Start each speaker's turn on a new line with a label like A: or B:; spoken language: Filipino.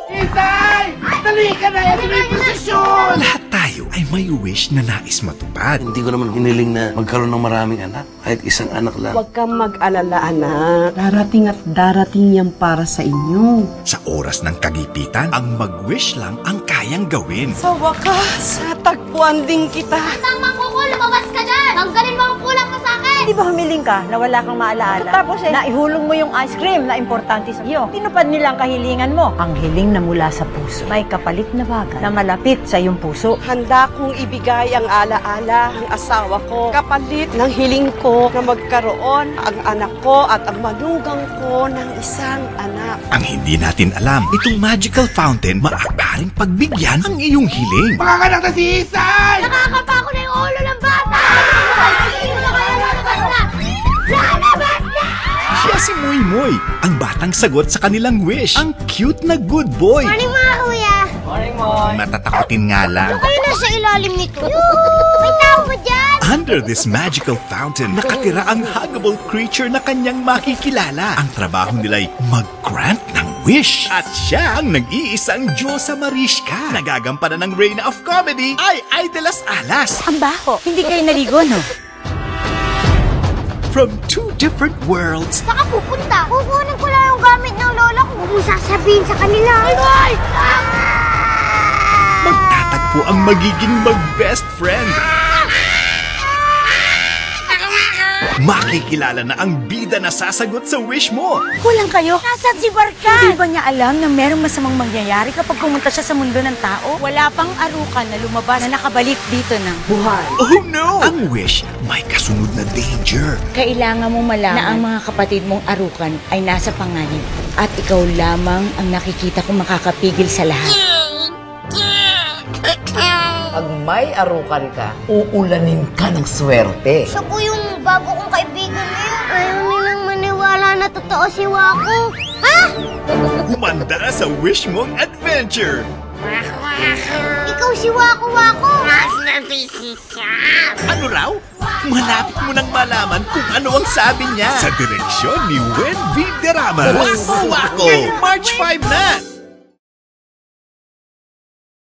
A: Isay! Dali ka na! Ito na yung posisyon!
B: Lahat tayo ay may wish na nais matupad.
C: Hindi ko naman hiniling na magkaroon ng maraming anak. Kahit isang anak lang.
D: Huwag kang mag-alala, anak. Darating at darating yan para sa inyo.
B: Sa oras ng kagipitan, ang mag-wish lang ang kayang gawin.
D: Sa wakas, natagpuan din kita.
E: Isang mangkukul, lumabas ka dyan! Tanggalin mo ang kulang mo sa akin!
F: Di ba humiling ka na wala kang maalaala? Tapos naihulong mo yung ice cream na importante sa iyo. Tinupad nilang kahilingan mo. Ang hiling na mula sa puso. May kapalit na bagay na malapit sa iyong puso.
D: Handa kong ibigay ang alaala ng asawa ko. Kapalit ng hiling ko na magkaroon ang anak ko at ang manugang ko ng isang anak.
B: Ang hindi natin alam, itong magical fountain maaaring pagbigyan ang iyong hiling.
A: Makakanak na si Isay!
E: Nakakapa ko na yung ulo ng bata! Lalabas na! Lalabas na!
B: Siya si Moy Moy, ang batang sagot sa kanilang wish. Ang cute na good boy.
E: Morning mga kuya!
B: Matatakotin nga lang.
E: Kayo nasa ilalim nito. May tao ba dyan?
B: Under this magical fountain, nakatira ang huggable creature na kanyang makikilala. Ang trabaho nila'y mag-grant ng wish. At siya ang nag-iisang Diyosa Mariska. Nagagampanan ng Reina of Comedy ay de las Alas.
F: Ang baho. Hindi kayo naligo, no?
B: From two different worlds,
E: Saka pupunta. Kukunin ko lang yung gamit ng lola ko. Huwag mo sasabihin sa kanila. Ay!
B: magtatagpo ang magiging mag-best friend. Makikilala na ang bida na sasagot sa wish mo.
F: Kulang kayo.
E: Nasaan si Barkan?
F: Hindi ba niya alam na merong masamang mangyayari kapag pumunta siya sa mundo ng tao? Wala pang arukan na lumabas na nakabalik dito ng buhay.
B: Oh no! Ang wish may kasunod na danger.
G: Kailangan mong malaman na ang mga kapatid mong arukan ay nasa panganib at ikaw lamang ang nakikita kong makakapigil sa lahat.
H: Pag may arukan ka, uulanin ka ng swerte.
E: Siya po yung bago kong kaibigan ngayon. Ayaw nilang maniwala na totoo si Wako. Ha?
B: Humanda na sa wish mong adventure.
E: Ikaw si Wako.
B: Ano raw? Malapit mo nang malaman kung ano ang sabi niya. Sa direksyon ni Wendy Derama. Wako! March 5 na!